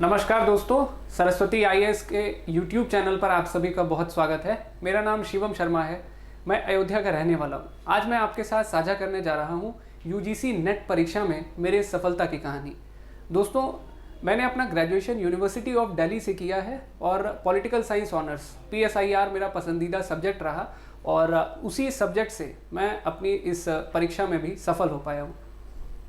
नमस्कार दोस्तों, सरस्वती आईएएस के YouTube चैनल पर आप सभी का बहुत स्वागत है। मेरा नाम शिवम शर्मा है। मैं अयोध्या का रहने वाला हूँ। आज मैं आपके साथ साझा करने जा रहा हूँ यूजीसी नेट परीक्षा में मेरे सफलता की कहानी। दोस्तों, मैंने अपना ग्रेजुएशन यूनिवर्सिटी ऑफ दिल्ली से किया है और पॉलिटिकल साइंस ऑनर्स PSIR मेरा पसंदीदा सब्जेक्ट रहा और उसी सब्जेक्ट से मैं अपनी इस परीक्षा में भी सफल हो पाया हूँ।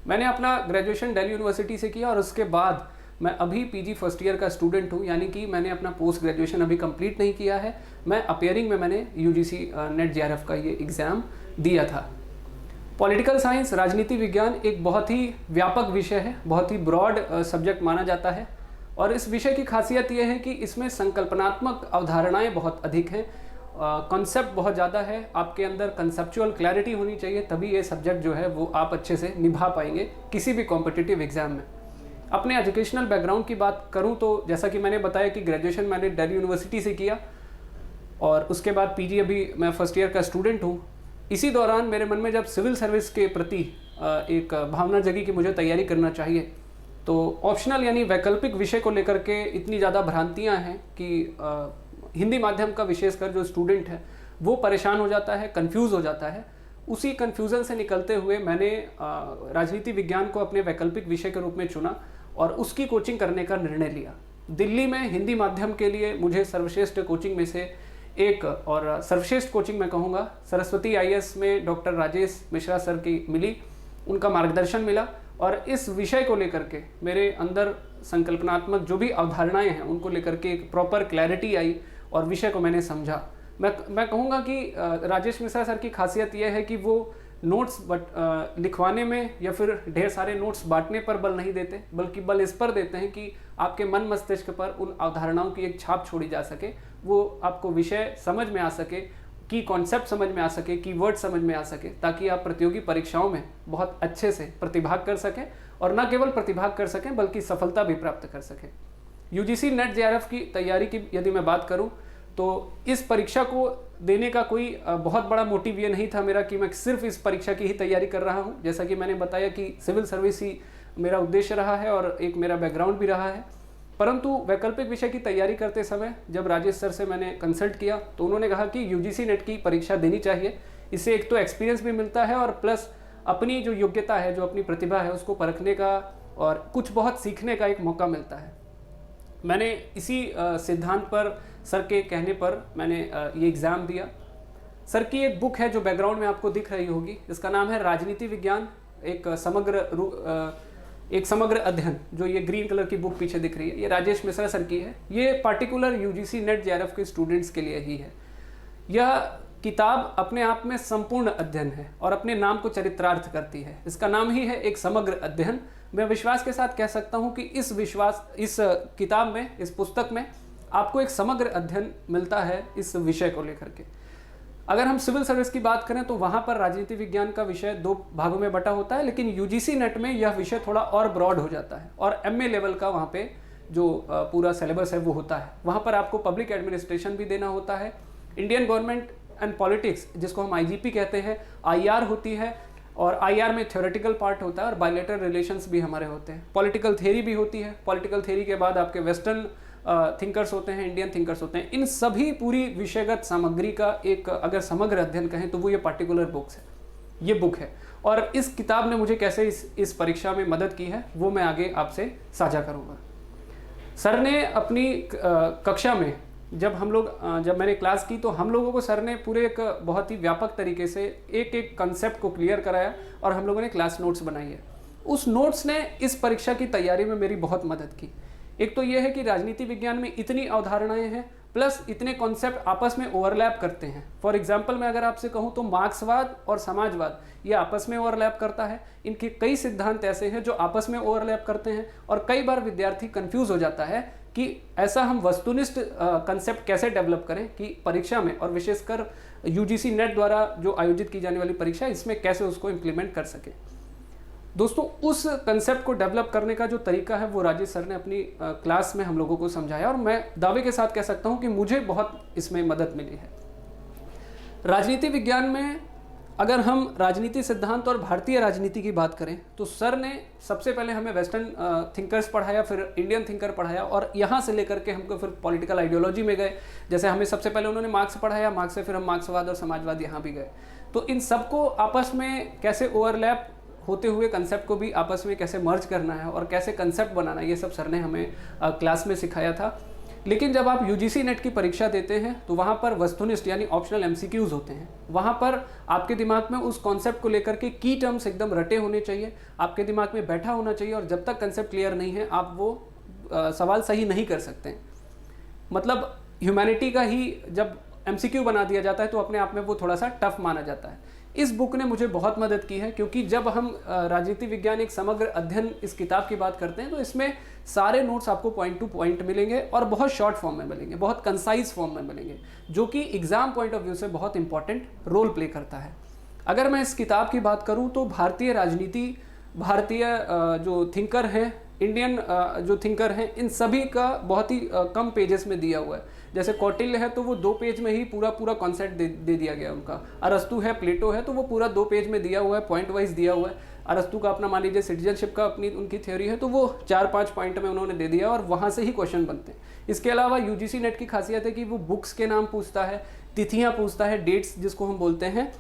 मैंने अपना ग्रेजुएशन दिल्ली यूनिवर्सिटी से किया और उसके बाद मैं अभी पीजी फर्स्ट ईयर का स्टूडेंट हूँ, यानी कि मैंने अपना पोस्ट ग्रेजुएशन अभी कंप्लीट नहीं किया है। मैं अपियरिंग में मैंने यूजीसी नेट JRF का ये एग्ज़ाम दिया था। पॉलिटिकल साइंस, राजनीति विज्ञान एक बहुत ही व्यापक विषय है, बहुत ही ब्रॉड सब्जेक्ट माना जाता है और इस विषय की खासियत ये है कि इसमें संकल्पनात्मक अवधारणाएँ बहुत अधिक हैं, कॉन्सेप्ट बहुत ज़्यादा है। आपके अंदर कंसेप्चुअल क्लैरिटी होनी चाहिए, तभी ये सब्जेक्ट जो है वो आप अच्छे से निभा पाएंगे किसी भी कॉम्पिटिटिव एग्ज़ाम में। अपने एजुकेशनल बैकग्राउंड की बात करूं तो जैसा कि मैंने बताया कि ग्रेजुएशन मैंने दिल्ली यूनिवर्सिटी से किया और उसके बाद पीजी अभी मैं फर्स्ट ईयर का स्टूडेंट हूं। इसी दौरान मेरे मन में जब सिविल सर्विस के प्रति एक भावना जगी कि मुझे तैयारी करना चाहिए, तो ऑप्शनल यानी वैकल्पिक विषय को लेकर के इतनी ज़्यादा भ्रांतियाँ हैं कि हिंदी माध्यम का विशेषकर जो स्टूडेंट है वो परेशान हो जाता है, कन्फ्यूज़ हो जाता है। उसी कन्फ्यूज़न से निकलते हुए मैंने राजनीति विज्ञान को अपने वैकल्पिक विषय के रूप में चुना और उसकी कोचिंग करने का निर्णय लिया। दिल्ली में हिंदी माध्यम के लिए मुझे सर्वश्रेष्ठ कोचिंग में से एक, और सर्वश्रेष्ठ कोचिंग मैं कहूँगा, सरस्वती आईएएस में डॉक्टर राजेश मिश्रा सर की मिली। उनका मार्गदर्शन मिला और इस विषय को लेकर के मेरे अंदर संकल्पनात्मक जो भी अवधारणाएँ हैं उनको लेकर के एक प्रॉपर क्लैरिटी आई और विषय को मैंने समझा। मैं कहूँगा कि राजेश मिश्रा सर की खासियत यह है कि वो नोट्स लिखवाने में या फिर ढेर सारे नोट्स बांटने पर बल नहीं देते, बल्कि बल इस पर देते हैं कि आपके मन मस्तिष्क पर उन अवधारणाओं की एक छाप छोड़ी जा सके, वो आपको विषय समझ में आ सके, की कॉन्सेप्ट समझ में आ सके, की वर्ड समझ में आ सके, ताकि आप प्रतियोगी परीक्षाओं में बहुत अच्छे से प्रतिभाग कर सकें और न केवल प्रतिभाग कर सकें बल्कि सफलता भी प्राप्त कर सकें। यूजीसी नेट JRF की तैयारी की यदि मैं बात करूँ तो इस परीक्षा को देने का कोई बहुत बड़ा मोटिव ये नहीं था मेरा कि मैं सिर्फ इस परीक्षा की ही तैयारी कर रहा हूँ। जैसा कि मैंने बताया कि सिविल सर्विस ही मेरा उद्देश्य रहा है और एक मेरा बैकग्राउंड भी रहा है। परंतु वैकल्पिक विषय की तैयारी करते समय जब राजेश सर से मैंने कंसल्ट किया तो उन्होंने कहा कि यूजीसी नेट की परीक्षा देनी चाहिए। इससे एक तो एक्सपीरियंस भी मिलता है और प्लस अपनी जो योग्यता है, जो अपनी प्रतिभा है, उसको परखने का और कुछ बहुत सीखने का एक मौका मिलता है। मैंने इसी सिद्धांत पर, सर के कहने पर मैंने ये एग्ज़ाम दिया। सर की एक बुक है जो बैकग्राउंड में आपको दिख रही होगी, इसका नाम है राजनीति विज्ञान, एक समग्र अध्ययन। जो ये ग्रीन कलर की बुक पीछे दिख रही है, ये राजेश मिश्रा सर की है। ये पार्टिकुलर यूजीसी नेट JRF के स्टूडेंट्स के लिए ही है। यह किताब अपने आप में संपूर्ण अध्ययन है और अपने नाम को चरित्रार्थ करती है। इसका नाम ही है एक समग्र अध्ययन। मैं विश्वास के साथ कह सकता हूँ कि इस किताब में, इस पुस्तक में आपको एक समग्र अध्ययन मिलता है इस विषय को लेकर के। अगर हम सिविल सर्विस की बात करें तो वहाँ पर राजनीति विज्ञान का विषय 2 भागों में बटा होता है, लेकिन यूजीसी नेट में यह विषय थोड़ा और ब्रॉड हो जाता है और MA लेवल का वहाँ पे जो पूरा सिलेबस है वो होता है। वहाँ पर आपको पब्लिक एडमिनिस्ट्रेशन भी देना होता है, इंडियन गवर्नमेंट एंड पॉलिटिक्स जिसको हम IGP कहते हैं, IR होती है और IR में थ्योरेटिकल पार्ट होता है और बायलैटरल रिलेशंस भी हमारे होते हैं। पॉलिटिकल थ्योरी भी होती है। पॉलिटिकल थ्योरी के बाद आपके वेस्टर्न थिंकर्स होते हैं, इंडियन थिंकर्स होते हैं। इन सभी पूरी विषयगत सामग्री का एक अगर समग्र अध्ययन कहें तो वो ये पार्टिकुलर ये बुक है। और इस किताब ने मुझे कैसे इस परीक्षा में मदद की है वो मैं आगे आपसे साझा करूँगा। सर ने अपनी कक्षा में जब मैंने क्लास की तो हम लोगों को सर ने पूरे एक बहुत ही व्यापक तरीके से एक एक कंसेप्ट को क्लियर कराया और हम लोगों ने क्लास नोट्स बनाई है। उस नोट्स ने इस परीक्षा की तैयारी में मेरी बहुत मदद की। एक तो ये है कि राजनीति विज्ञान में इतनी अवधारणाएं हैं प्लस इतने कॉन्सेप्ट आपस में ओवरलैप करते हैं। फॉर एग्जांपल मैं अगर आपसे कहूँ तो मार्क्सवाद और समाजवाद ये आपस में ओवरलैप करता है। इनके कई सिद्धांत ऐसे हैं जो आपस में ओवरलैप करते हैं और कई बार विद्यार्थी कंफ्यूज हो जाता है कि ऐसा हम वस्तुनिष्ठ कंसेप्ट कैसे डेवलप करें कि परीक्षा में, और विशेषकर यूजीसी नेट द्वारा जो आयोजित की जाने वाली परीक्षा, इसमें कैसे उसको इम्प्लीमेंट कर सके। दोस्तों, उस कंसेप्ट को डेवलप करने का जो तरीका है वो राजेश सर ने अपनी क्लास में हम लोगों को समझाया और मैं दावे के साथ कह सकता हूँ कि मुझे बहुत इसमें मदद मिली है। राजनीति विज्ञान में अगर हम राजनीति सिद्धांत और भारतीय राजनीति की बात करें तो सर ने सबसे पहले हमें वेस्टर्न थिंकर्स पढ़ाया, फिर इंडियन थिंकर पढ़ाया, और यहाँ से लेकर के हमको फिर पॉलिटिकल आइडियोलॉजी में गए। जैसे हमें सबसे पहले उन्होंने मार्क्स पढ़ाया, मार्क्स से फिर हम मार्क्सवाद और समाजवाद यहाँ भी गए। तो इन सबको आपस में कैसे ओवरलैप होते हुए कंसेप्ट को भी आपस में कैसे मर्ज करना है और कैसे कंसेप्ट बनाना है, ये सब सर ने हमें क्लास में सिखाया था। लेकिन जब आप यूजीसी नेट की परीक्षा देते हैं तो वहाँ पर वस्तुनिष्ठ यानी ऑप्शनल एमसीक्यूज होते हैं। वहाँ पर आपके दिमाग में उस कॉन्सेप्ट को लेकर के की टर्म्स एकदम रटे होने चाहिए, आपके दिमाग में बैठा होना चाहिए, और जब तक कंसेप्ट क्लियर नहीं है आप वो सवाल सही नहीं कर सकते। मतलब ह्यूमैनिटी का ही जब एमसीक्यू बना दिया जाता है तो अपने आप में वो थोड़ा सा टफ माना जाता है। इस बुक ने मुझे बहुत मदद की है, क्योंकि जब हम राजनीति विज्ञान एक समग्र अध्ययन इस किताब की बात करते हैं तो इसमें सारे नोट्स आपको पॉइंट टू पॉइंट मिलेंगे और बहुत शॉर्ट फॉर्म में मिलेंगे, बहुत कंसाइज फॉर्म में मिलेंगे, जो कि एग्जाम पॉइंट ऑफ व्यू से बहुत इंपॉर्टेंट रोल प्ले करता है। अगर मैं इस किताब की बात करूं तो भारतीय राजनीति, भारतीय जो थिंकर हैं, इंडियन जो थिंकर हैं, इन सभी का बहुत ही कम पेजेस में दिया हुआ है। जैसे कौटिल्य है तो वो 2 पेज में ही पूरा कॉन्सेप्ट दे दिया गया उनका। अरस्तु है, प्लेटो है, तो वो पूरा 2 पेज में दिया हुआ है, पॉइंट वाइज दिया हुआ है। अरस्तु का अपना मान लीजिए सिटीजनशिप का अपनी उनकी थ्योरी है तो वो 4-5 पॉइंट में उन्होंने दे दिया और वहाँ से ही क्वेश्चन बनते हैं। इसके अलावा यूजीसी नेट की खासियत है कि वो बुक्स के नाम पूछता है, तिथियाँ पूछता है, डेट्स जिसको हम बोलते हैं,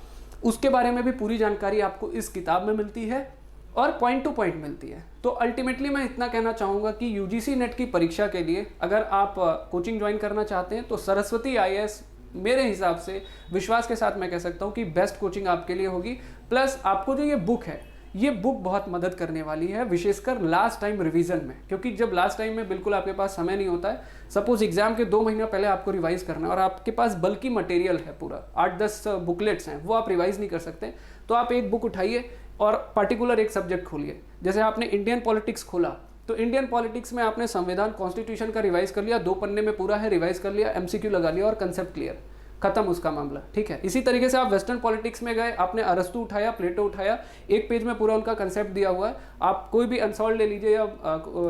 उसके बारे में भी पूरी जानकारी आपको इस किताब में मिलती है और पॉइंट टू पॉइंट मिलती है। तो अल्टीमेटली मैं इतना कहना चाहूँगा कि यूजीसी नेट की परीक्षा के लिए अगर आप कोचिंग ज्वाइन करना चाहते हैं तो सरस्वती आईएएस मेरे हिसाब से विश्वास के साथ मैं कह सकता हूँ कि बेस्ट कोचिंग आपके लिए होगी। प्लस आपको जो ये बुक है, ये बुक बहुत मदद करने वाली है, विशेषकर लास्ट टाइम रिवीजन में, क्योंकि जब लास्ट टाइम में बिल्कुल आपके पास समय नहीं होता है, सपोज एग्जाम के 2 महीना पहले आपको रिवाइज करना है और आपके पास बल्कि मटेरियल है, पूरा 8-10 बुकलेट्स हैं, वो आप रिवाइज नहीं कर सकते, तो आप एक बुक उठाइए और पर्टिकुलर एक सब्जेक्ट खोलिए। जैसे आपने इंडियन पॉलिटिक्स खोला तो इंडियन पॉलिटिक्स में आपने संविधान कॉन्स्टिट्यूशन का रिवाइज कर लिया, 2 पन्ने में पूरा है, रिवाइज कर लिया, एमसीक्यू लगा लिया और कंसेप्ट क्लियर, खत्म उसका मामला, ठीक है। इसी तरीके से आप वेस्टर्न पॉलिटिक्स में गए, आपने अरस्तु उठाया, प्लेटो उठाया, 1 पेज में पूरा उनका कंसेप्ट दिया हुआ है, आप कोई भी अनसॉल्व ले लीजिए या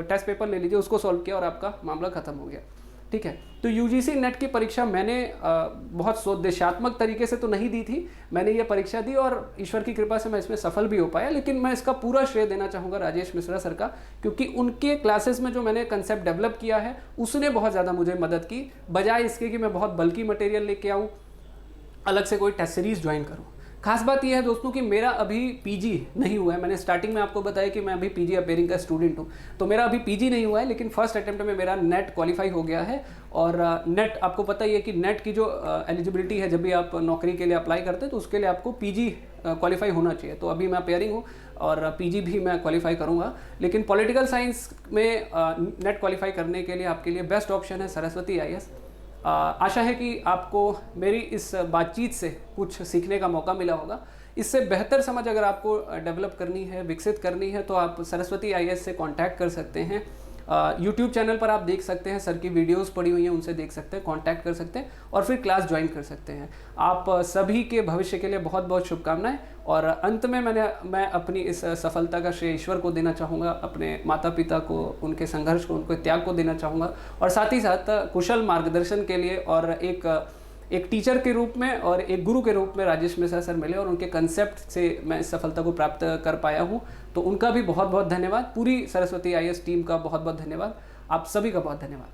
टेस्ट पेपर ले लीजिए, उसको सॉल्व किया और आपका मामला खत्म हो गया, ठीक है। तो यूजीसी नेट की परीक्षा मैंने बहुत स्वदेशात्मक तरीके से तो नहीं दी थी, मैंने ये परीक्षा दी और ईश्वर की कृपा से मैं इसमें सफल भी हो पाया। लेकिन मैं इसका पूरा श्रेय देना चाहूँगा राजेश मिश्रा सर का, क्योंकि उनके क्लासेस में जो मैंने कंसेप्ट डेवलप किया है उसने बहुत ज़्यादा मुझे मदद की, बजाय इसके कि मैं बहुत बल्कि मटेरियल लेके आऊँ, अलग से कोई टेस्ट सीरीज ज्वाइन करूँ। खास बात यह है दोस्तों कि मेरा अभी पीजी नहीं हुआ है। मैंने स्टार्टिंग में आपको बताया कि मैं अभी पीजी अपेयरिंग का स्टूडेंट हूँ, तो मेरा अभी पीजी नहीं हुआ है, लेकिन फर्स्ट अटेम्प्ट में मेरा नेट क्वालिफाई हो गया है। और नेट आपको पता ही है कि नेट की जो एलिजिबिलिटी है, जब भी आप नौकरी के लिए अप्लाई करते हैं तो उसके लिए आपको पीजी क्वालिफाई होना चाहिए। तो अभी मैं अपेयरिंग हूँ और पीजी भी मैं क्वालिफाई करूँगा। लेकिन पॉलिटिकल साइंस में नेट क्वालिफाई करने के लिए आपके लिए बेस्ट ऑप्शन है सरस्वती आईएएस। आशा है कि आपको मेरी इस बातचीत से कुछ सीखने का मौका मिला होगा। इससे बेहतर समझ अगर आपको डेवलप करनी है, विकसित करनी है, तो आप सरस्वती आईएएस से कांटेक्ट कर सकते हैं। यूट्यूब चैनल पर आप देख सकते हैं, सर की वीडियोस पड़ी हुई हैं, उनसे देख सकते हैं, कांटेक्ट कर सकते हैं और फिर क्लास ज्वाइन कर सकते हैं। आप सभी के भविष्य के लिए बहुत बहुत शुभकामनाएं। और अंत में मैं अपनी इस सफलता का श्रेय ईश्वर को देना चाहूँगा, अपने माता पिता को, उनके संघर्ष को, उनके त्याग को देना चाहूँगा, और साथ ही साथ कुशल मार्गदर्शन के लिए और एक टीचर के रूप में और एक गुरु के रूप में राजेश मिश्रा सर मिले और उनके कंसेप्ट से मैं इस सफलता को प्राप्त कर पाया हूँ। तो उनका भी बहुत बहुत धन्यवाद। पूरी सरस्वती आईएएस टीम का बहुत बहुत धन्यवाद। आप सभी का बहुत धन्यवाद।